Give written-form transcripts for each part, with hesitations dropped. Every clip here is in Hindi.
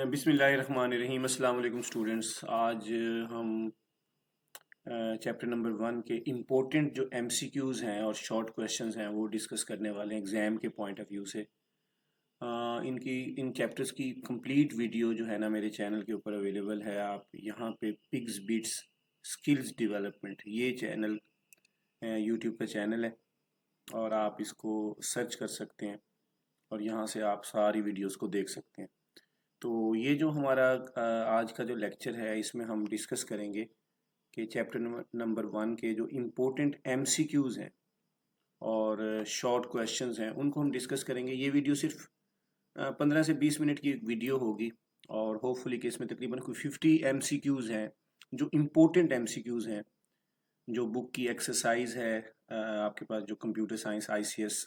बिस्मिल्लाहिर्रहमानिर्रहीम। अस्सलाम वालेकुम स्टूडेंट्स। आज हम चैप्टर नंबर 1 के इम्पोर्टेंट जो एमसीक्यूज़ हैं और शॉर्ट क्वेश्चंस हैं वो डिस्कस करने वाले हैं एग्ज़ाम के पॉइंट ऑफ व्यू से। इन चैप्टर्स की कंप्लीट वीडियो जो है ना मेरे चैनल के ऊपर अवेलेबल है। आप यहाँ पे पिग्स बीट्स स्किल्स डेवलपमेंट ये चैनल यूट्यूब का चैनल है और आप इसको सर्च कर सकते हैं और यहाँ से आप सारी वीडियोज़ को देख सकते हैं। तो ये जो हमारा आज का जो लेक्चर है इसमें हम डिस्कस करेंगे कि चैप्टर नंबर 1 के जो इम्पोर्टेंट एमसीक्यूज़ हैं और शॉर्ट क्वेश्चंस हैं उनको हम डिस्कस करेंगे। ये वीडियो सिर्फ 15 से 20 मिनट की वीडियो होगी और होपफुली कि इसमें तकरीबन कोई 50 एमसीक्यूज़ हैं जो इम्पोर्टेंट एमसीक्यूज़ हैं, जो बुक की एक्सरसाइज है। आपके पास जो कंप्यूटर साइंस आईसीएस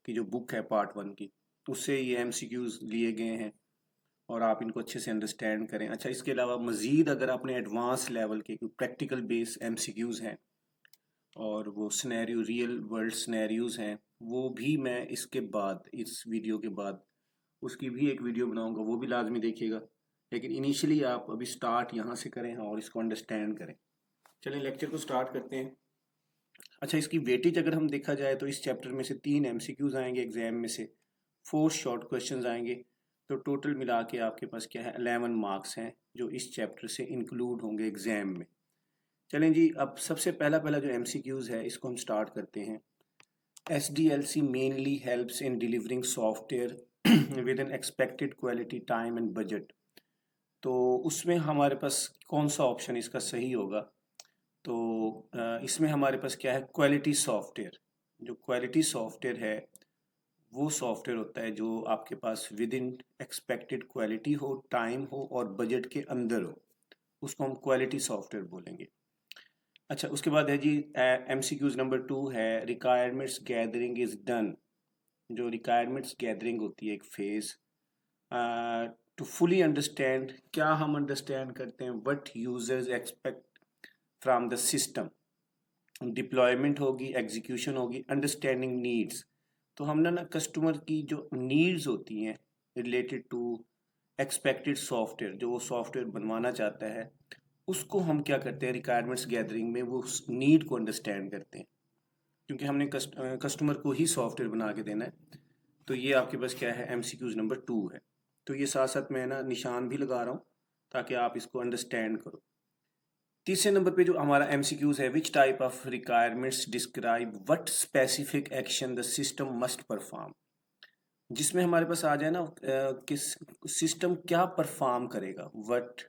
की जो बुक है पार्ट 1 की, उससे ये एमसीक्यूज़ लिए गए हैं और आप इनको अच्छे से अंडरस्टैंड करें। अच्छा, इसके अलावा मज़ीद अगर आपने एडवांस लेवल के प्रैक्टिकल बेस एमसीक्यूज़ हैं और वो सिनेरियो रियल वर्ल्ड सिनेरियोज़ हैं, वो भी मैं इसके बाद इस वीडियो के बाद उसकी भी एक वीडियो बनाऊंगा, वो भी लाजमी देखिएगा। लेकिन इनिशियली आप अभी स्टार्ट यहाँ से करें और इसको अंडरस्टैंड करें। चलिए लेक्चर को स्टार्ट करते हैं। अच्छा, इसकी वेटेज अगर हम देखा जाए तो इस चैप्टर में से 3 एमसीक्यूज़ आएंगे, एग्जाम में से 4 शॉर्ट क्वेश्चंस आएंगे। तो टोटल मिला के आपके पास क्या है 11 मार्क्स हैं जो इस चैप्टर से इंक्लूड होंगे एग्जाम में। चलें जी, अब सबसे पहला जो एमसीक्यूज़ है इसको हम स्टार्ट करते हैं। SDLC mainly helps in delivering software with N expected quality time and budget. तो उसमें हमारे पास कौन सा ऑप्शन इसका सही होगा? तो इसमें हमारे पास क्या है, क्वालिटी सॉफ्टवेयर। जो क्वालिटी सॉफ्टवेयर है वो सॉफ्टवेयर होता है जो आपके पास विद इन एक्सपेक्टेड क्वालिटी हो, टाइम हो और बजट के अंदर हो, उसको हम क्वालिटी सॉफ्टवेयर बोलेंगे। अच्छा, उसके बाद है जी एमसीक्यूज नंबर 2 है रिक्वायरमेंट्स गैदरिंग इज डन। जो रिक्वायरमेंट्स गैदरिंग होती है एक फेज टू फुली अंडरस्टैंड, क्या हम अंडरस्टैंड करते हैं what users expect from the system. Deployment होगी, एग्जीक्यूशन होगी, अंडरस्टैंडिंग नीड्स। तो हमने ना कस्टमर की जो नीड्स होती हैं रिलेटेड टू एक्सपेक्टेड सॉफ्टवेयर, जो वो सॉफ्टवेयर बनवाना चाहता है, उसको हम क्या करते हैं रिक्वायरमेंट्स गैदरिंग में वो उस नीड को अंडरस्टैंड करते हैं, क्योंकि हमने कस्टमर को ही सॉफ्टवेयर बना के देना है। तो ये आपके पास क्या है एमसीक्यूज नंबर 2 है। तो ये साथ साथ मैं ना निशान भी लगा रहा हूँ ताकि आप इसको अंडरस्टैंड करो। तीसरे नंबर पे जो हमारा एमसीक्यूज है, which type of requirements describe what specific action the system must perform. जिसमें हमारे पास आ जाए ना कि सिस्टम क्या परफॉर्म करेगा, व्हाट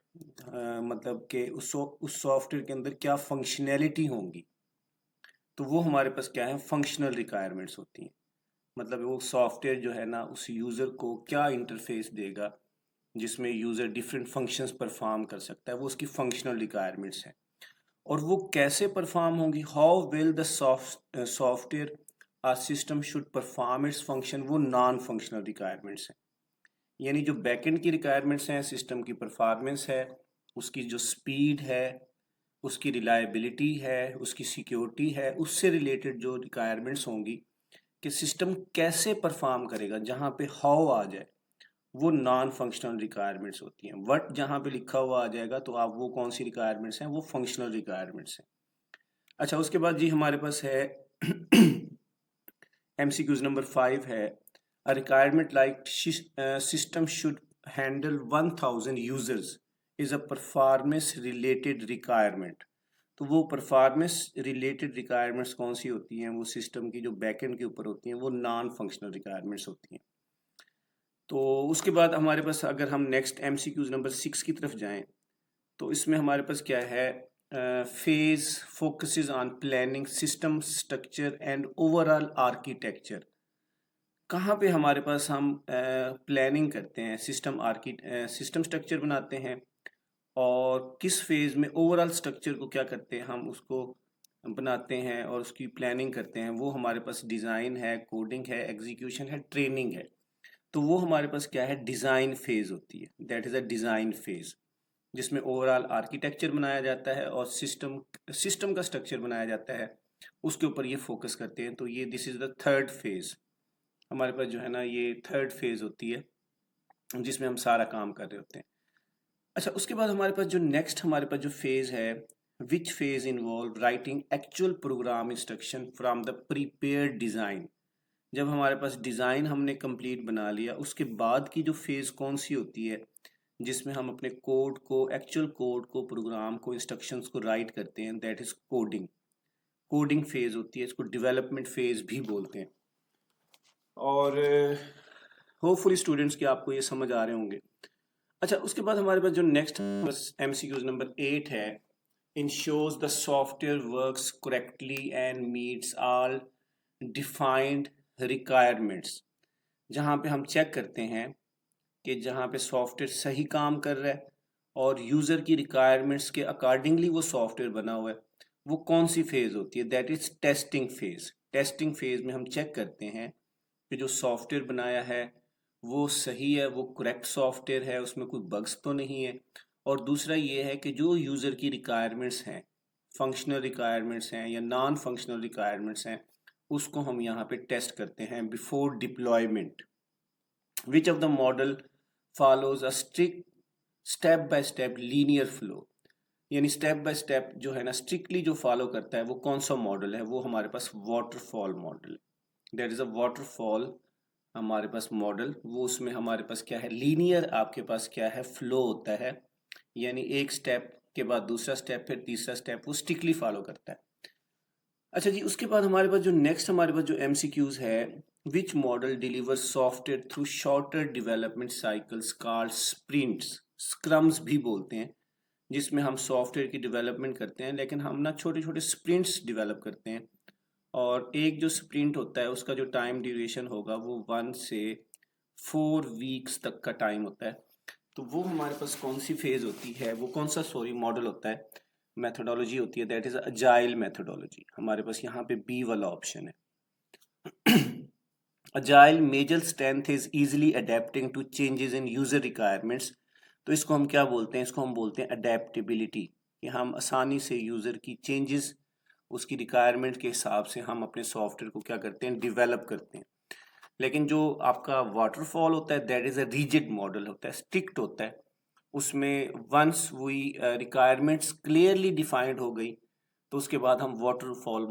मतलब कि उस सॉफ्टवेयर के अंदर क्या फंक्शनैलिटी होंगी। तो वो हमारे पास क्या है फंक्शनल रिक्वायरमेंट्स होती हैं। मतलब वो सॉफ्टवेयर जो है ना उस यूज़र को क्या इंटरफेस देगा जिसमें यूज़र डिफरेंट फंक्शंस परफॉर्म कर सकता है, वो उसकी फंक्शनल रिक्वायरमेंट्स हैं। और वो कैसे परफॉर्म होंगी, how will the software system should perform its function, वो नॉन फंक्शनल रिक्वायरमेंट्स हैं। यानी जो बैकएंड की रिक्वायरमेंट्स हैं, सिस्टम की परफॉर्मेंस है, उसकी जो स्पीड है, उसकी रिलायबिलिटी है, उसकी सिक्योरिटी है, उससे रिलेटेड जो रिक्वायरमेंट्स होंगी कि सिस्टम कैसे परफॉर्म करेगा, जहाँ पे हाउ आ जाए वो नॉन फंक्शनल रिक्वायरमेंट्स होती हैं। वट जहाँ पे लिखा हुआ आ जाएगा तो आप वो कौन सी रिक्वायरमेंट्स हैं, वो फंक्शनल रिक्वायरमेंट्स हैं। अच्छा, उसके बाद जी हमारे पास है एमसीक्यूज नंबर 5 है a requirement like system should handle 1000 users is a performance related requirement. तो वो परफॉर्मेंस रिलेटेड रिक्वायरमेंट्स कौन सी होती हैं, वो सिस्टम की जो बैकएंड के ऊपर होती हैं, वो नॉन फंक्शनल रिक्वायरमेंट्स होती हैं। तो उसके बाद हमारे पास अगर हम नेक्स्ट एमसीक्यूज नंबर 6 की तरफ जाएं तो इसमें हमारे पास क्या है, phase focuses on planning system structure and overall architecture. कहाँ पे हमारे पास हम प्लानिंग करते हैं, सिस्टम स्ट्रक्चर बनाते हैं और किस फेज में ओवरऑल स्ट्रक्चर को क्या करते हैं, हम उसको बनाते हैं और उसकी प्लानिंग करते हैं। वो हमारे पास डिज़ाइन है, कोडिंग है, एग्जीक्यूशन है, ट्रेनिंग है। तो वो हमारे पास क्या है डिज़ाइन फेज होती है, that is a design phase, जिसमें ओवरऑल आर्किटेक्चर बनाया जाता है और सिस्टम का स्ट्रक्चर बनाया जाता है, उसके ऊपर ये फोकस करते हैं। तो ये this is the third phase, हमारे पास जो है ना ये थर्ड फेज होती है जिसमें हम सारा काम कर रहे होते हैं। अच्छा, उसके बाद हमारे पास जो नेक्स्ट हमारे पास जो फेज़ है, which phase involve writing actual program instruction from the prepared design. जब हमारे पास डिज़ाइन हमने कंप्लीट बना लिया, उसके बाद की जो फेज़ कौन सी होती है, जिसमें हम अपने कोड को, एक्चुअल कोड को, प्रोग्राम को, इंस्ट्रक्शंस को राइट करते हैं, that is coding. Coding phase होती है, इसको डेवलपमेंट फेज़ भी बोलते हैं। और होपफुली स्टूडेंट्स की आपको ये समझ आ रहे होंगे। अच्छा, उसके बाद हमारे पास जो नेक्स्ट MCQs नंबर 8 है, ensures the software works correctly and meets all defined requirements। जहाँ पे हम चेक करते हैं कि जहाँ पे सॉफ्टवेयर सही काम कर रहा है और यूज़र की रिक्वायरमेंट्स के अकॉर्डिंगली वो सॉफ्टवेयर बना हुआ है, वो कौन सी फेज़ होती है, that is testing phase. Testing phase में हम चेक करते हैं कि जो सॉफ्टवेयर बनाया है वो सही है, वो करेक्ट सॉफ्टवेयर है, उसमें कोई बग्स तो नहीं है। और दूसरा ये है कि जो यूज़र की रिक्वायरमेंट्स हैं, फंक्शनल रिक्वायरमेंट्स हैं या नॉन फंक्शनल रिक्वायरमेंट्स हैं, उसको हम यहाँ पे टेस्ट करते हैं before deployment. Which of the model follows a strict step by step linear flow. यानी स्टेप बाय स्टेप जो है ना, स्ट्रिक्टली जो फॉलो करता है, वो कौन सा मॉडल है, वो हमारे पास वाटरफॉल मॉडल है। दैट इज़ अ वाटरफॉल हमारे पास मॉडल। वो उसमें हमारे पास क्या है, लीनियर आपके पास क्या है, फ्लो होता है। यानी एक स्टेप के बाद दूसरा स्टेप, फिर तीसरा स्टेप, वो स्ट्रिक्टली फॉलो करता है। अच्छा जी, उसके बाद हमारे पास जो नेक्स्ट हमारे पास जो MCQs है, which model deliver software through shorter development cycles called sprints. Scrims भी बोलते हैं, जिसमें हम सॉफ्टवेयर की डेवलपमेंट करते हैं, लेकिन हम ना छोटे छोटे स्प्रिंट्स डेवलप करते हैं। और एक जो स्प्रिंट होता है उसका जो टाइम ड्यूरेशन होगा वो 1 से 4 वीक्स तक का टाइम होता है। तो वो हमारे पास कौन सी फेज होती है, वो कौन सा मॉडल होता है, मेथोडोलॉजी होती है, दैट इज अजाइल मेथोडोलॉजी। हमारे पास यहाँ पे बी वाला ऑप्शन है। Agile major strength is easily adapting to changes in user requirements. तो इसको हम क्या बोलते हैं, इसको हम बोलते हैं अडेप्टेबिलिटी, कि हम आसानी से यूजर की चेंजेस, उसकी रिक्वायरमेंट के हिसाब से हम अपने सॉफ्टवेयर को क्या करते हैं, डिवेलप करते हैं। लेकिन जो आपका वाटरफॉल होता है, that is a rigid model होता है, स्ट्रिक्ट होता है। उसमें वंस वही रिक्वायरमेंट्स क्लियरली डिफाइंड हो गई, तो उसके बाद हम वाटरफॉल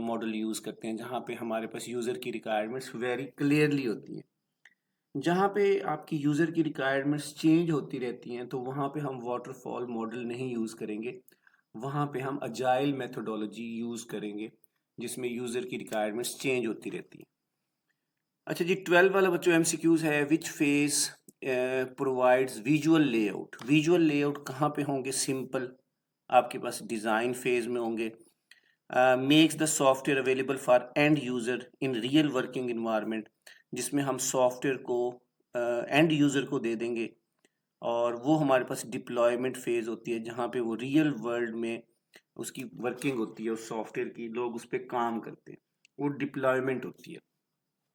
मॉडल यूज़ करते हैं, जहाँ पे हमारे पास यूज़र की रिक्वायरमेंट्स वेरी क्लियरली होती हैं। जहाँ पे आपकी यूज़र की रिक्वायरमेंट्स चेंज होती रहती हैं, तो वहाँ पे हम वाटरफॉल मॉडल नहीं यूज़ करेंगे, वहाँ पे हम अजाइल मेथोडोलॉजी यूज़ करेंगे, जिसमें यूज़र की रिक्वायरमेंट्स चेंज होती रहती हैं। अच्छा जी, 12 वाला बच्चों MCQs है, which phase provides visual layout. Visual layout कहाँ पे होंगे, सिंपल आपके पास डिज़ाइन फेज में होंगे। Makes the software available for end user in real working environment, जिसमें हम सॉफ्टवेयर को एंड यूज़र को दे देंगे, और वो हमारे पास डिप्लॉयमेंट फेज होती है, जहाँ पे वो रियल वर्ल्ड में उसकी वर्किंग होती है, उस सॉफ्टवेयर की, लोग उस पर काम करते हैं, वो डिप्लॉयमेंट होती है,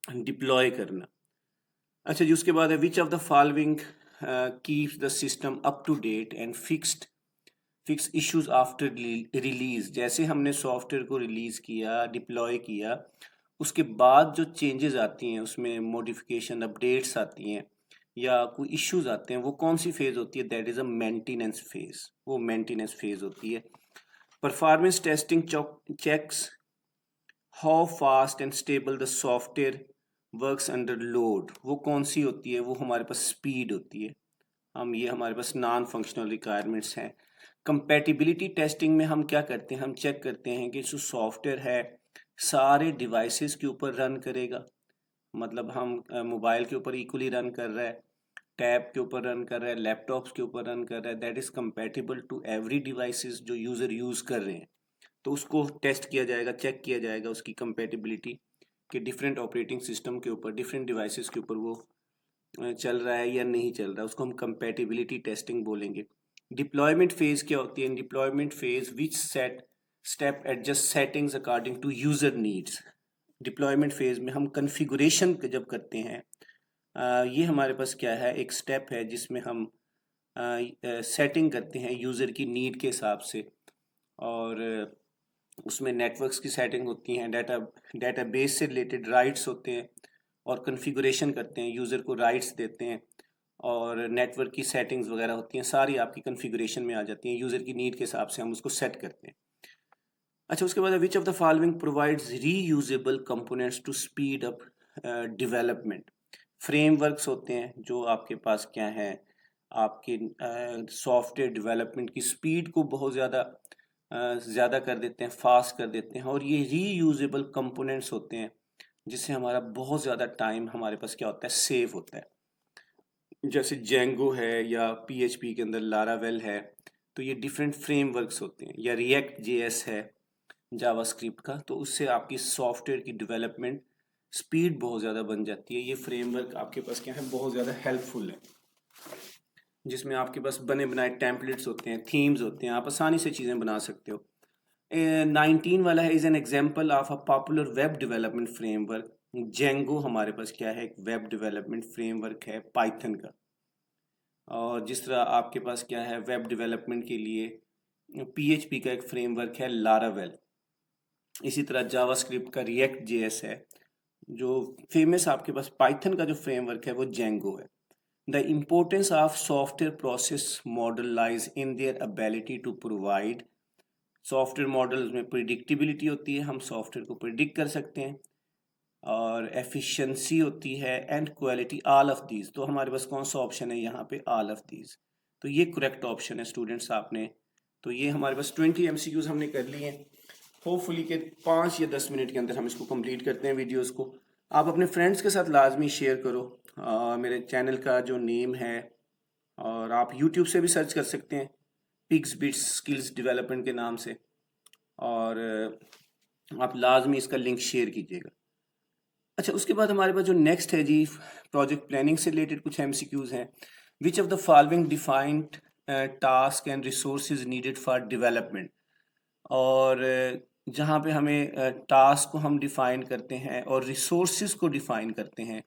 डिप्लॉय करना। अच्छा जी, उसके बाद है which of the following keeps the system up to date and fix issues after release. जैसे हमने सॉफ्टवेयर को रिलीज किया, डिप्लॉय किया, उसके बाद जो चेंजेस आती हैं, उसमें मॉडिफिकेशन, अपडेट्स आती हैं या कोई इश्यूज आते हैं, वो कौन सी फेज होती है, that is a maintenance phase. वो मेंटेनेंस फेज होती है। Performance testing checks how fast and stable the software works under load. वो कौन सी होती है, वो हमारे पास स्पीड होती है। हम ये हमारे पास नॉन फंक्शनल रिक्वायरमेंट्स हैं। कंपैटिबिलिटी टेस्टिंग में हम क्या करते हैं, हम चेक करते हैं कि जो सॉफ्टवेयर है सारे डिवाइसेस के ऊपर रन करेगा। मतलब हम मोबाइल के ऊपर इक्वली रन कर रहा है, टैब के ऊपर रन कर रहा है, लैपटॉप्स के ऊपर रन कर रहा है, that is compatible to every devices जो यूज़र यूज़ कर रहे हैं। तो उसको टेस्ट किया जाएगा, चेक किया जाएगा उसकी कंपैटिबिलिटी, कि डिफरेंट ऑपरेटिंग सिस्टम के ऊपर, डिफरेंट डिवाइसेस के ऊपर वो चल रहा है या नहीं चल रहा है, उसको हम कंपैटिबिलिटी टेस्टिंग बोलेंगे। डिप्लॉयमेंट फेज क्या होती है, deployment phase which step adjust settings according to user needs. Deployment phase में हम कन्फिगुरेशन जब करते हैं, ये हमारे पास क्या है, एक स्टेप है जिसमें हम सेटिंग करते हैं यूज़र की नीड के हिसाब से। और उसमें नेटवर्क्स की सेटिंग होती हैं, डेटाबेस से रिलेटेड राइट्स होते हैं, और कॉन्फ़िगरेशन करते हैं, यूज़र को राइट्स देते हैं, और नेटवर्क की सेटिंग्स वगैरह होती हैं, सारी आपकी कॉन्फ़िगरेशन में आ जाती हैं। यूज़र की नीड के हिसाब से हम उसको सेट करते हैं। अच्छा, उसके बाद which of the following provides reusable components to speed up development. Frameworks होते हैं जो आपके पास क्या है, आपके सॉफ्टवेयर डेवलपमेंट की स्पीड को बहुत ज़्यादा कर देते हैं, फास्ट कर देते हैं। और ये रीयूजेबल कंपोनेंट्स होते हैं जिससे हमारा बहुत ज़्यादा टाइम हमारे पास क्या होता है, सेव होता है। जैसे जेंगो है या पीएचपी के अंदर लारावेल है, तो ये डिफरेंट फ्रेमवर्क्स होते हैं, या रिएक्ट जेएस है जावास्क्रिप्ट का, तो उससे आपकी सॉफ्टवेयर की डेवलपमेंट स्पीड बहुत ज़्यादा बन जाती है। ये फ्रेमवर्क आपके पास क्या है, बहुत ज़्यादा हेल्पफुल है, जिसमें आपके पास बने बनाए टेम्पलेट्स होते हैं, थीम्स होते हैं, आप आसानी से चीज़ें बना सकते हो। 19 वाला है, is an example of a popular web development framework. Django हमारे पास क्या है, एक वेब डेवलपमेंट फ्रेमवर्क है पाइथन का। और जिस तरह आपके पास क्या है, वेब डेवलपमेंट के लिए पीएचपी का एक फ्रेमवर्क है लारावेल। इसी तरह जावास्क्रिप्ट का रिएक्ट जेएस है। जो फेमस आपके पास पाइथन का जो फ्रेमवर्क है वो जेंगो है। The importance of software process model lies in their ability to provide. Software models में प्रिडिक्टिबिलिटी होती है, हम सॉफ्टवेयर को प्रिडिक्ट कर सकते हैं, और एफिशिएंसी होती है, and quality, all of these. तो हमारे पास कौन सा ऑप्शन है यहाँ पे, ऑल ऑफ दीज। तो ये करेक्ट ऑप्शन है स्टूडेंट्स आपने। तो ये हमारे पास 20 एमसीक्यूज हमने कर लिए हैं। होपफुली के 5 या 10 मिनट के अंदर हम इसको कंप्लीट करते हैं वीडियोस को। आप अपने फ्रेंड्स के साथ लाजमी शेयर करो। मेरे चैनल का जो नेम है, और आप यूट्यूब से भी सर्च कर सकते हैं पिग्स बिट्स स्किल्स डेवलपमेंट के नाम से, और आप लाजमी इसका लिंक शेयर कीजिएगा। अच्छा, उसके बाद हमारे पास जो नेक्स्ट है जी, प्रोजेक्ट प्लानिंग से रिलेटेड कुछ एमसीक्यूज हैं। Which of the following defined task and resources needed for development. और जहाँ पे हमें टास्क को हम डिफाइन करते हैं और रिसोर्सेज को डिफाइन करते हैं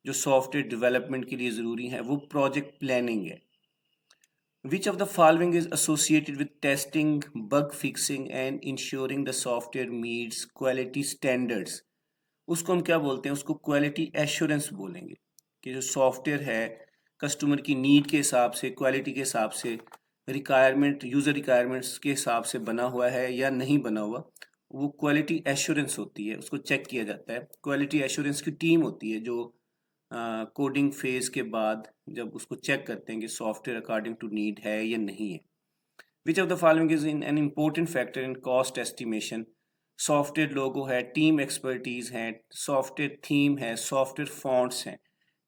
जो सॉफ्टवेयर डेवलपमेंट के लिए ज़रूरी है, वो प्रोजेक्ट प्लानिंग है। Which of the following is associated with testing, bug fixing and ensuring the software meets quality standards. उसको हम क्या बोलते हैं, उसको क्वालिटी एश्योरेंस बोलेंगे, कि जो सॉफ्टवेयर है कस्टमर की नीड के हिसाब से, क्वालिटी के हिसाब से, रिक्वायरमेंट, यूज़र रिक्वायरमेंट्स के हिसाब से बना हुआ है या नहीं बना हुआ, वो क्वालिटी एश्योरेंस होती है, उसको चेक किया जाता है। क्वालिटी एश्योरेंस की टीम होती है जो कोडिंग फेज के बाद जब उसको चेक करते हैं कि सॉफ्टवेयर अकॉर्डिंग टू नीड है या नहीं है। Which of the following is in an important factor in cost estimation. Software logo है, टीम एक्सपर्टीज है, सॉफ्टवेयर थीम है, सॉफ्टवेयर फॉन्ट्स हैं।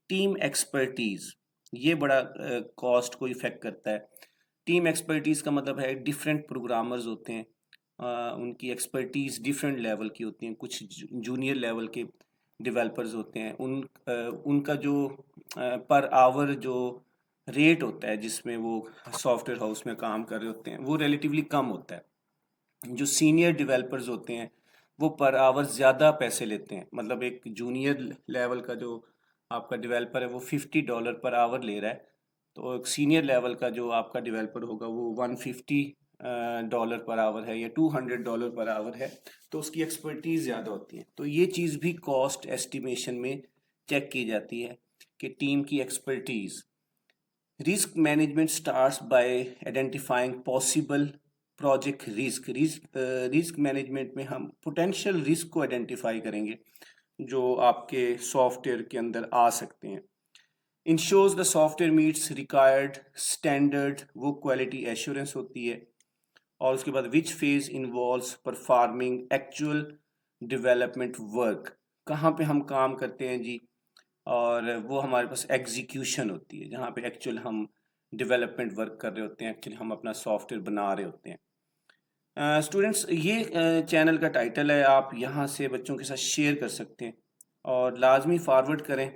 टीम एक्सपर्टीज ये बड़ा कॉस्ट को इफेक्ट करता है। टीम एक्सपर्टीज का मतलब है डिफरेंट प्रोग्रामर्स होते हैं, उनकी एक्सपर्टीज डिफरेंट लेवल की होती हैं। कुछ जूनियर लेवल के डेवलपर्स होते हैं, उनका जो पर आवर जो रेट होता है जिसमें वो सॉफ्टवेयर हाउस में काम कर रहे होते हैं, वो रिलेटिवली कम होता है। जो सीनियर डेवलपर्स होते हैं वो पर आवर ज़्यादा पैसे लेते हैं। मतलब एक जूनियर लेवल का जो आपका डेवलपर है वो $50 पर आवर ले रहा है, तो एक सीनियर लेवल का जो आपका डेवलपर होगा वो $150 पर आवर है या $200 पर आवर है, तो उसकी एक्सपर्टीज़ ज़्यादा होती है। तो ये चीज़ भी कॉस्ट एस्टिमेशन में चेक की जाती है कि टीम की expertise. Risk management starts bye identifying possible project risk management में हम पोटेंशियल रिस्क को आइडेंटिफाई करेंगे जो आपके सॉफ्टवेयर के अंदर आ सकते हैं। Ensures the software meets required standard, वो क्वालिटी एश्योरेंस होती है। और उसके बाद which phase involves performing actual development work, कहाँ पे हम काम करते हैं जी, और वो हमारे पास एग्जीक्यूशन होती है जहाँ पे एक्चुअल हम डेवलपमेंट वर्क कर रहे होते हैं, एक्चुअली हम अपना सॉफ्टवेयर बना रहे होते हैं। स्टूडेंट्स, ये चैनल का टाइटल है, आप यहाँ से बच्चों के साथ शेयर कर सकते हैं और लाजमी फॉरवर्ड करें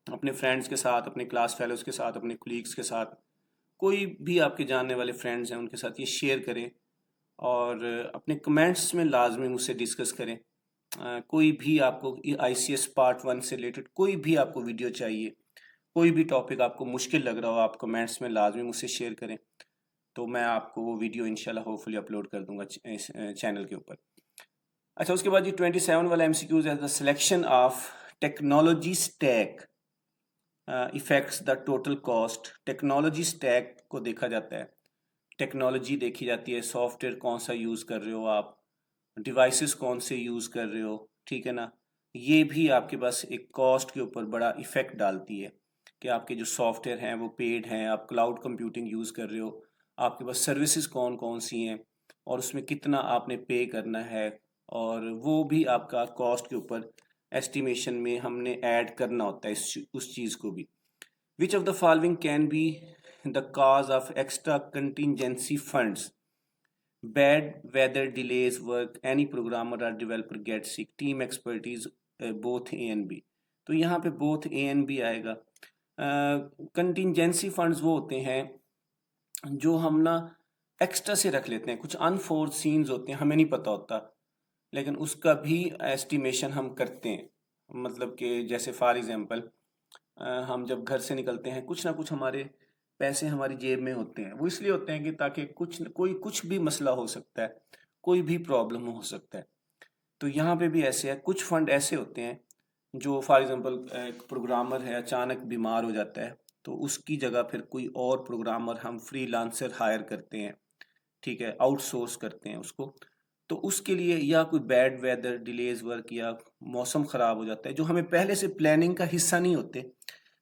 अपने फ्रेंड्स के साथ, अपने क्लास फेलोज़ के साथ, अपने कोलीग्स के साथ। कोई भी आपके जानने वाले फ्रेंड्स हैं उनके साथ ये शेयर करें, और अपने कमेंट्स में लाजमी मुझसे डिस्कस करें। कोई भी आपको ICS पार्ट 1 से रिलेटेड कोई भी आपको वीडियो चाहिए, कोई भी टॉपिक आपको मुश्किल लग रहा हो, आप कमेंट्स में लाजमी मुझसे शेयर करें, तो मैं आपको वो वीडियो इंशाल्लाह होपफुली अपलोड कर दूंगा इस चैनल के ऊपर। अच्छा, उसके बाद ये 27 वाला MCQs है, the selection of technology stack effects the total cost, technology stack को देखा जाता है, टेक्नोलॉजी देखी जाती है, सॉफ्टवेयर कौन सा यूज़ कर रहे हो आप, डिवाइसेस कौन से यूज़ कर रहे हो, ठीक है ना। ये भी आपके पास एक कॉस्ट के ऊपर बड़ा इफेक्ट डालती है कि आपके जो सॉफ्टवेयर हैं वो पेड हैं, आप क्लाउड कंप्यूटिंग यूज़ कर रहे हो, आपके पास सर्विसेज कौन कौन सी हैं और उसमें कितना आपने पे करना है, और वो भी आपका कॉस्ट के ऊपर एस्टिमेशन में हमने ऐड करना होता है उस चीज़ को भी। विच of the following can be the cause of extra contingency funds, bad weather delays work, any programmer or developer gets sick, team expertise, both A and B। तो यहाँ पे both A and B आएगा। कंटिजेंसी फंड्स वो होते हैं जो हम ना एक्स्ट्रा से रख लेते हैं, कुछ अनफोर्सीन्स होते हैं, हमें नहीं पता होता, लेकिन उसका भी एस्टिमेशन हम करते हैं। मतलब कि जैसे फॉर एग्जांपल हम जब घर से निकलते हैं कुछ ना कुछ हमारे पैसे हमारी जेब में होते हैं, वो इसलिए होते हैं कि ताकि कुछ भी मसला हो सकता है, कोई भी प्रॉब्लम हो सकता है। तो यहाँ पे भी ऐसे है, कुछ फंड ऐसे होते हैं जो फॉर एग्जांपल एक प्रोग्रामर है अचानक बीमार हो जाता है, तो उसकी जगह फिर कोई और प्रोग्रामर हम फ्रीलांसर हायर करते हैं, ठीक है, आउटसोर्स करते हैं उसको। तो उसके लिए या कोई बैड वेदर डिलेज वर्क या मौसम ख़राब हो जाता है जो हमें पहले से प्लानिंग का हिस्सा नहीं होते,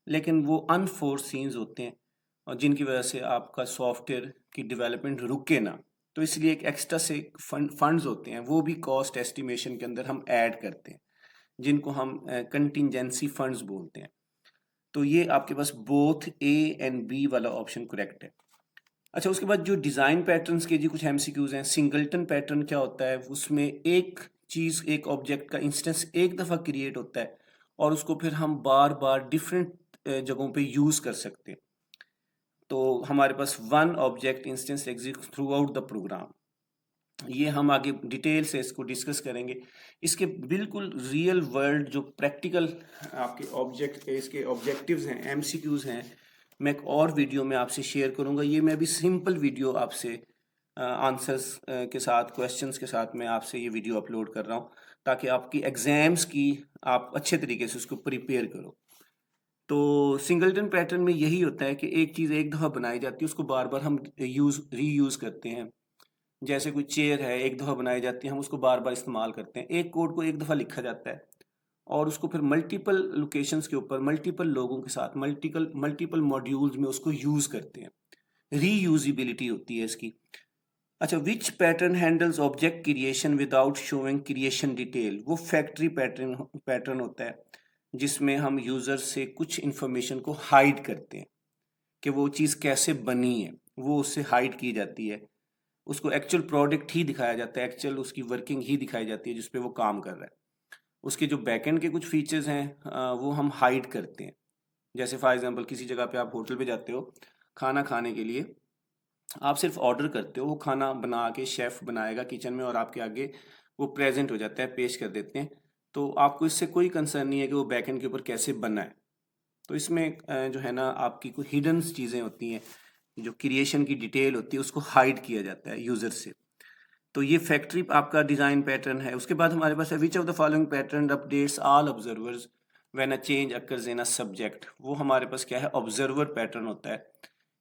लेकिन वो अनफोर्सीन्स होते हैं और जिनकी वजह से आपका सॉफ्टवेयर की डेवलपमेंट रुके ना, तो इसलिए एक एक्स्ट्रा से फंड्स होते हैं, वो भी कॉस्ट एस्टिमेशन के अंदर हम ऐड करते हैं, जिनको हम कंटिजेंसी फंड्स बोलते हैं। तो ये आपके पास बोथ ए एंड बी वाला ऑप्शन करेक्ट है। अच्छा, उसके बाद जो डिज़ाइन पैटर्न्स के जी कुछ एमसीक्यूज हैं। सिंगलटन पैटर्न क्या होता है, उसमें एक चीज़ एक ऑब्जेक्ट का इंस्टेंस एक दफ़ा क्रिएट होता है और उसको फिर हम बार बार डिफरेंट जगहों पे यूज़ कर सकते हैं। तो हमारे पास one object instance exist throughout the program. ये हम आगे डिटेल से इसको डिस्कस करेंगे। इसके बिल्कुल रियल वर्ल्ड जो प्रैक्टिकल आपके ऑब्जेक्ट इसके ऑब्जेक्टिव्स हैं, एमसीक्यूज हैं, मैं एक और वीडियो में आपसे शेयर करूंगा। ये मैं अभी सिंपल वीडियो आपसे आंसर्स के साथ, क्वेश्चंस के साथ मैं आपसे ये वीडियो अपलोड कर रहा हूँ ताकि आपकी एग्जाम्स की आप अच्छे तरीके से उसको प्रिपेयर करो। तो सिंगलटन पैटर्न में यही होता है कि एक चीज़ एक दफ़ा बनाई जाती है, उसको बार बार हम रीयूज़ करते हैं। जैसे कोई चेयर है, एक दफ़ा बनाई जाती है, हम उसको बार बार इस्तेमाल करते हैं। एक कोड को एक दफ़ा लिखा जाता है और उसको फिर मल्टीपल लोकेशंस के ऊपर मल्टीपल लोगों के साथ मल्टीपल मल्टीपल मॉड्यूल्स में उसको यूज़ करते हैं। रीयूजिबिलिटी होती है इसकी। अच्छा, which pattern handles object creation without showing creation detail, वो फैक्ट्री पैटर्न होता है जिसमें हम यूज़र से कुछ इंफॉर्मेशन को हाइड करते हैं कि वो चीज़ कैसे बनी है, वो उससे हाइड की जाती है। उसको एक्चुअल प्रोडक्ट ही दिखाया जाता है, एक्चुअल उसकी वर्किंग ही दिखाई जाती है जिस पे वो काम कर रहा है। उसके जो बैकएंड के कुछ फीचर्स हैं वो हम हाइड करते हैं। जैसे फॉर एग्जांपल किसी जगह पे आप होटल पे जाते हो खाना खाने के लिए, आप सिर्फ ऑर्डर करते हो, वो खाना बना के शेफ़ बनाएगा किचन में और आपके आगे वो प्रेजेंट हो जाता है, पेश कर देते हैं। तो आपको इससे कोई कंसर्न नहीं है कि वो बैकएंड के ऊपर कैसे बना है। तो इसमें जो है ना आपकी कोई हिडन चीज़ें होती हैं, जो क्रिएशन की डिटेल होती है उसको हाइड किया जाता है यूज़र से। तो ये फैक्ट्री आपका डिज़ाइन पैटर्न है। उसके बाद हमारे पास है which of the following pattern updates all observers when a change occurs in a subject. वो हमारे पास क्या है, ऑब्जर्वर पैटर्न होता है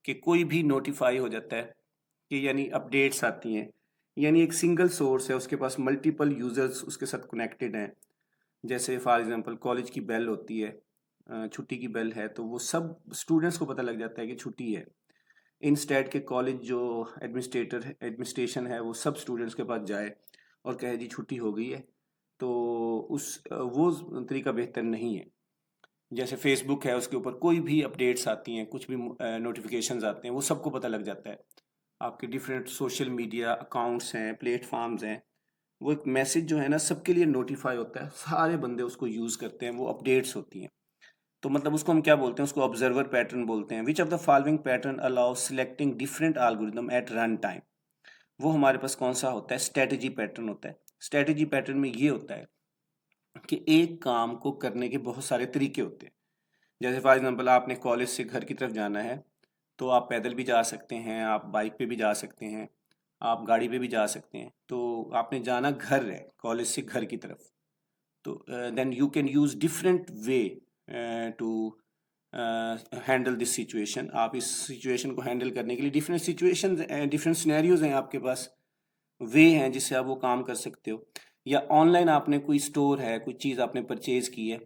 कि कोई भी नोटिफाई हो जाता है कि यानी अपडेट्स आती हैं, यानी एक सिंगल सोर्स है, उसके पास मल्टीपल यूजर्स उसके साथ कनेक्टेड हैं। जैसे फॉर एग्जांपल कॉलेज की बेल होती है, छुट्टी की बेल है, तो वो सब स्टूडेंट्स को पता लग जाता है कि छुट्टी है। इंस्टेड के कॉलेज जो एडमिनिस्ट्रेशन है वो सब स्टूडेंट्स के पास जाए और कहे जी छुट्टी हो गई है, तो वो तरीका बेहतर नहीं है। जैसे फेसबुक है, उसके ऊपर कोई भी अपडेट्स आती हैं, कुछ भी नोटिफिकेशंस आते हैं, वो सबको पता लग जाता है। आपके डिफरेंट सोशल मीडिया अकाउंट्स हैं, प्लेटफॉर्म्स हैं, वो एक मैसेज जो है ना सबके लिए नोटिफाई होता है, सारे बंदे उसको यूज़ करते हैं, वो अपडेट्स होती हैं। तो मतलब उसको हम क्या बोलते हैं, उसको ऑब्जर्वर पैटर्न बोलते हैं। Which of the following pattern allow selecting different algorithm at run time. वो हमारे पास कौन सा होता है, स्ट्रेटजी पैटर्न होता है। स्ट्रेटजी पैटर्न में ये होता है कि एक काम को करने के बहुत सारे तरीके होते हैं। जैसे फॉर एग्जांपल आपने कॉलेज से घर की तरफ जाना है, तो आप पैदल भी जा सकते हैं, आप बाइक पे भी जा सकते हैं, आप गाड़ी पे भी जा सकते हैं। तो आपने जाना घर है, कॉलेज से घर की तरफ, तो then you can use different way to handle this situation. आप इस सिचुएशन को हैंडल करने के लिए डिफरेंट सिचुएशन, डिफरेंट सिनेरियोज हैं आपके पास, वे हैं जिससे आप वो काम कर सकते हो। या ऑनलाइन आपने कोई स्टोर है, कोई चीज़ आपने परचेज़ की है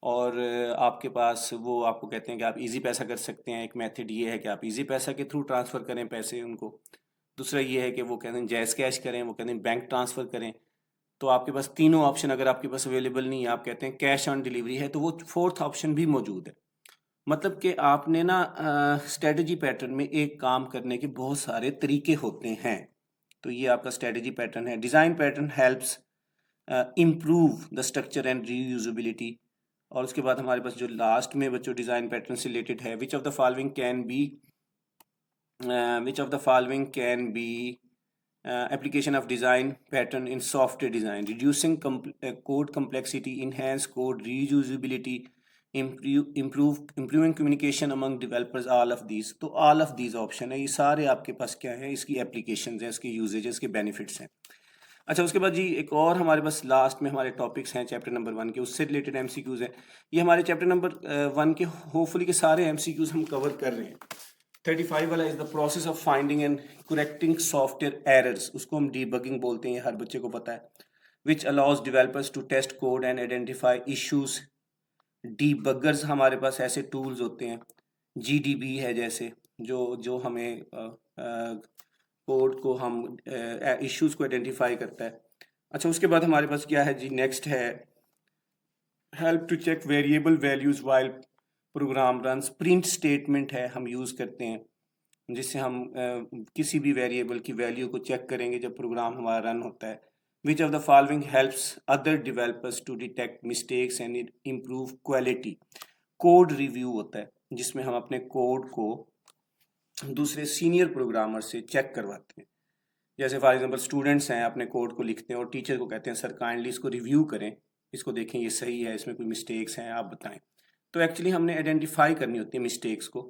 और आपके पास वो आपको कहते हैं कि आप इजी पैसा कर सकते हैं। एक मेथड ये है कि आप इजी पैसा के थ्रू ट्रांसफ़र करें पैसे उनको। दूसरा ये है कि वो कहते हैं जैज़ कैश करें, वो कहते हैं बैंक ट्रांसफ़र करें। तो आपके पास तीनों ऑप्शन अगर आपके पास अवेलेबल नहीं है, आप कहते हैं कैश ऑन डिलीवरी है, तो वो फोर्थ ऑप्शन भी मौजूद है। मतलब कि आपने ना स्ट्रेटजी पैटर्न में एक काम करने के बहुत सारे तरीके होते हैं। तो ये आपका स्ट्रेटजी पैटर्न है। Design pattern helps improve the structure and reusability. और उसके बाद हमारे पास जो लास्ट में बच्चों डिज़ाइन पैटर्न से रिलेटेड है, which of the following can be application of design pattern in software design, reducing code complexity, enhance code reusability, improving communication among developers, all of these। तो all of these option है, ये सारे आपके पास क्या है, इसकी applications हैं, इसके usages, इसके benefits हैं। अच्छा, उसके बाद जी एक और हमारे पास लास्ट में हमारे टॉपिक्स हैं चैप्टर नंबर 1 के, उससे रिलेटेड MCQs हैं। ये हमारे चैप्टर नंबर 1 के होपफुली के सारे MCQs हम कवर कर रहे हैं। 35 वाला is the process of finding and correcting software errors, उसको हम डीबगिंग बोलते हैं, हर बच्चे को पता है। Which allows developers to test code and identify issues. Debuggers हमारे पास ऐसे टूल्स होते हैं, GDB है जैसे, जो हमें कोड को हम इश्यूज को आइडेंटिफाई करता है। अच्छा, उसके बाद हमारे पास क्या है जी, नेक्स्ट है help to check variable values while program runs. Print statement है, हम यूज़ करते हैं, जिससे हम किसी भी वेरिएबल की वैल्यू को चेक करेंगे जब प्रोग्राम हमारा रन होता है। Which of the following helps other developers to detect mistakes and improve quality. Code review होता है, जिसमें हम अपने कोड को दूसरे सीनियर प्रोग्रामर से चेक करवाते हैं। जैसे फॉर एग्जांपल स्टूडेंट्स हैं, अपने कोड को लिखते हैं और टीचर को कहते हैं सर काइंडली इसको रिव्यू करें, इसको देखें ये सही है, इसमें कोई मिस्टेक्स हैं आप बताएं। तो एक्चुअली हमने आइडेंटिफाई करनी होती है मिस्टेक्स को।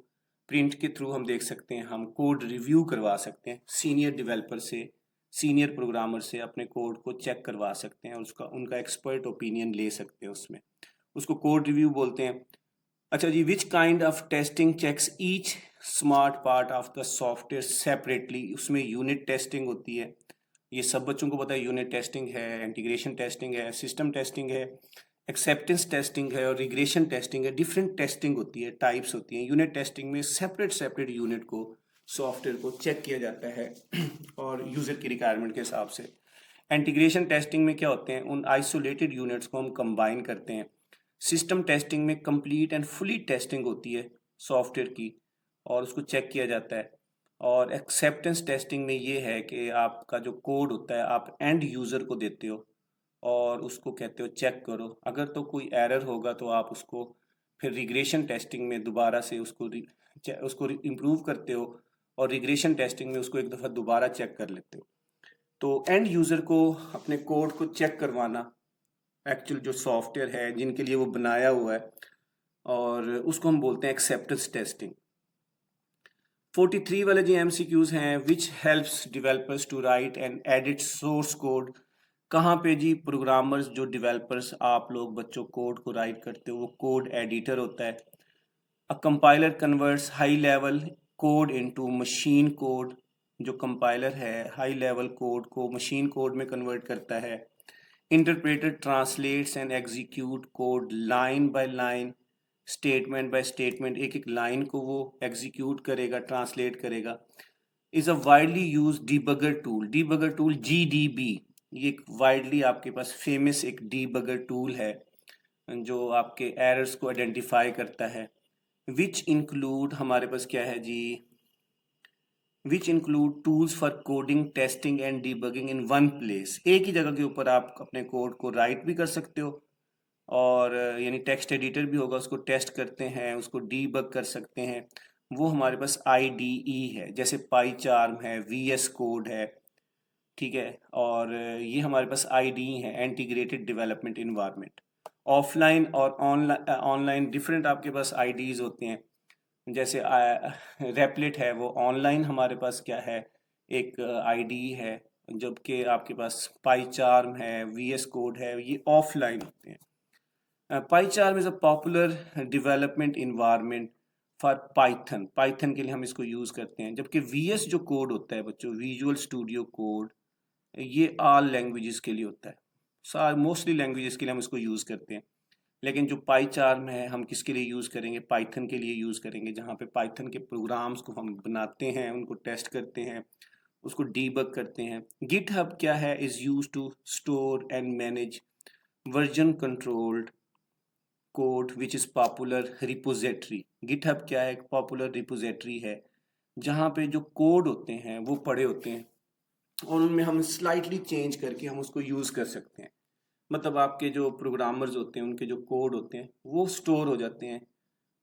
प्रिंट के थ्रू हम देख सकते हैं, हम कोड रिव्यू करवा सकते हैं सीनियर डेवलपर से, सीनियर प्रोग्रामर से अपने कोड को चेक करवा सकते हैं और उनका एक्सपर्ट ओपिनियन ले सकते हैं उसमें, उसको कोड रिव्यू बोलते हैं। अच्छा जी, which kind of testing checks each smart part of the software separately. उसमें यूनिट टेस्टिंग होती है, ये सब बच्चों को पता है। यूनिट टेस्टिंग है, इंटीग्रेशन टेस्टिंग है, सिस्टम टेस्टिंग है, एक्सेप्टेंस टेस्टिंग है और रिग्रेशन टेस्टिंग है। डिफरेंट टेस्टिंग होती है, टाइप्स होती हैं। यूनिट टेस्टिंग में सेपरेट यूनिट को, सॉफ्टवेयर को चेक किया जाता है और यूज़र की रिक्वायरमेंट के हिसाब से। इंटीग्रेशन टेस्टिंग में क्या होते हैं, उन आइसोलेटेड यूनिट्स को हम कंबाइन करते हैं। सिस्टम टेस्टिंग में कंप्लीट एंड फुली टेस्टिंग होती है सॉफ्टवेयर की और उसको चेक किया जाता है। और एक्सेप्टेंस टेस्टिंग में ये है कि आपका जो कोड होता है आप एंड यूज़र को देते हो और उसको कहते हो चेक करो, अगर तो कोई एरर होगा तो आप उसको फिर रिग्रेशन टेस्टिंग में दोबारा से उसको इम्प्रूव करते हो और रिग्रेशन टेस्टिंग में उसको एक दफ़ा दोबारा चेक कर लेते हो। तो एंड यूज़र को अपने कोड को चेक करवाना, एक्चुअल जो सॉफ्टवेयर है जिनके लिए वो बनाया हुआ है, और उसको हम बोलते हैं एक्सेप्टेंस टेस्टिंग। 43 वाले जी MCQs हैं, which helps developers to write and edit source code. कहाँ पे जी, प्रोग्रामर्स जो डेवलपर्स आप लोग बच्चों कोड को राइट करते हो वो कोड एडिटर होता है। A compiler converts high level code into machine code. जो कंपाइलर है हाई लेवल कोड को मशीन कोड में कन्वर्ट करता है। Interpreter translates and execute code line by line, statement by statement, एक एक लाइन को वो एग्जीक्यूट करेगा, ट्रांसलेट करेगा। Is a widely use debugger tool GDB। ये एक वाइडली आपके पास फेमस एक डीबगर टूल है जो आपके एरर्स को आइडेंटिफाई करता है। विच इंक्लूड हमारे पास क्या है जी, which include tools for coding, testing and debugging in one place. एक ही जगह के ऊपर आप अपने कोड को राइट भी कर सकते हो और यानी टेक्स्ट एडिटर भी होगा, उसको टेस्ट करते हैं, उसको डीबग कर सकते हैं। वो हमारे पास IDE है, जैसे पाईचार्म है, VS कोड है, ठीक है। और ये हमारे पास IDE है, इंटीग्रेटेड डेवलपमेंट इन्वायरमेंट। ऑफलाइन और ऑनलाइन डिफरेंट आपके पास IDEs होते हैं। जैसे रेपलेट है, वो ऑनलाइन हमारे पास क्या है, एक IDE है, जबकि आपके पास पाईचार्म है, VS कोड है, ये ऑफलाइन होते हैं। PyCharm is a popular development environment for Python के लिए हम इसको यूज़ करते हैं। जबकि VS जो कोड होता है बच्चों, विजुअल स्टूडियो कोड, ये ऑल लैंग्वेजेस के लिए होता है। मोस्टली लैंग्वेजेस के लिए हम इसको यूज़ करते हैं। लेकिन जो PyCharm है हम किसके लिए यूज़ करेंगे? पाइथन के लिए यूज़ करेंगे, जहाँ पे पाइथन के प्रोग्राम्स को हम बनाते हैं, उनको टेस्ट करते हैं, उसको डीबग करते हैं। गिटहब क्या है? Is use to store and manage version controlled code which is popular repository. GitHub क्या है? एक पॉपुलर रिपोजिटरी है जहाँ पे जो कोड होते हैं वो पड़े होते हैं और उनमें हम स्लाइटली चेंज करके हम उसको यूज़ कर सकते हैं। मतलब आपके जो प्रोग्रामर्स होते हैं उनके जो कोड होते हैं वो स्टोर हो जाते हैं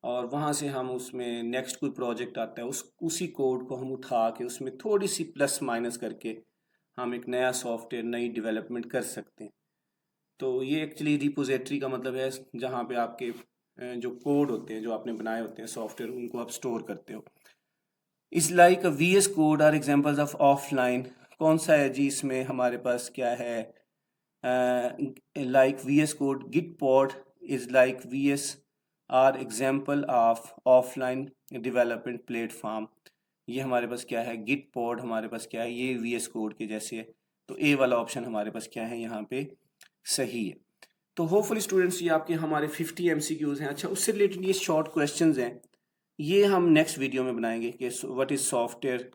और वहाँ से हम उसमें नेक्स्ट कोई प्रोजेक्ट आता है उसी कोड को हम उठा के उसमें थोड़ी सी प्लस माइनस करके हम एक नया सॉफ्टवेयर, नई डेवलपमेंट कर सकते हैं। तो ये एक्चुअली रिपोजिटरी का मतलब है जहाँ पे आपके जो कोड होते हैं जो आपने बनाए होते हैं सॉफ्टवेयर, उनको आप स्टोर करते हो। इस like VS code are examples of offline. कौन सा है जी? इसमें हमारे पास क्या है? like VS Code, Gitpod is like VS are example of offline development platform। ये हमारे पास क्या है? Gitpod हमारे पास क्या है? ये VS Code के जैसे है। तो ए वाला ऑप्शन हमारे पास क्या है यहाँ पे? सही है। तो होपफुली स्टूडेंट्स ये आपके हमारे 50 MCQs हैं। अच्छा, उससे रिलेटेड ये शॉर्ट क्वेश्चंस हैं, ये हम नेक्स्ट वीडियो में बनाएंगे कि व्हाट इज़ सॉफ्टवेयर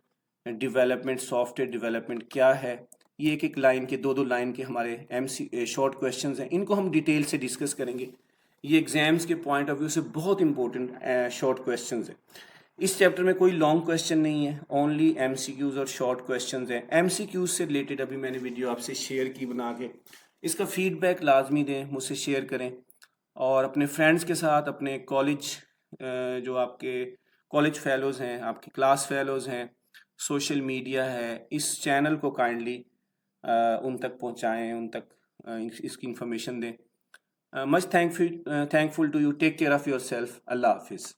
डेवलपमेंट क्या है। ये एक एक लाइन के, दो दो लाइन के हमारे शॉर्ट क्वेश्चंस हैं, इनको हम डिटेल से डिस्कस करेंगे। ये एग्जाम्स के पॉइंट ऑफ व्यू से बहुत इंपॉर्टेंट शॉर्ट क्वेश्चंस हैं। इस चैप्टर में कोई लॉन्ग क्वेश्चन नहीं है, ओनली MCQs और शॉर्ट क्वेश्चंस हैं। MCQs से रिलेटेड अभी मैंने वीडियो आपसे शेयर की बना के, इसका फीडबैक लाजमी दें, मुझसे शेयर करें और अपने फ्रेंड्स के साथ, अपने कॉलेज जो आपके कॉलेज फेलोज़ हैं, आपके क्लास फेलोज़ हैं, सोशल मीडिया है, इस चैनल को काइंडली उन तक पहुंचाएं, उन तक इसकी इंफॉर्मेशन दें। Much thankful to you. Take care of yourself. अल्लाह हाफिज़।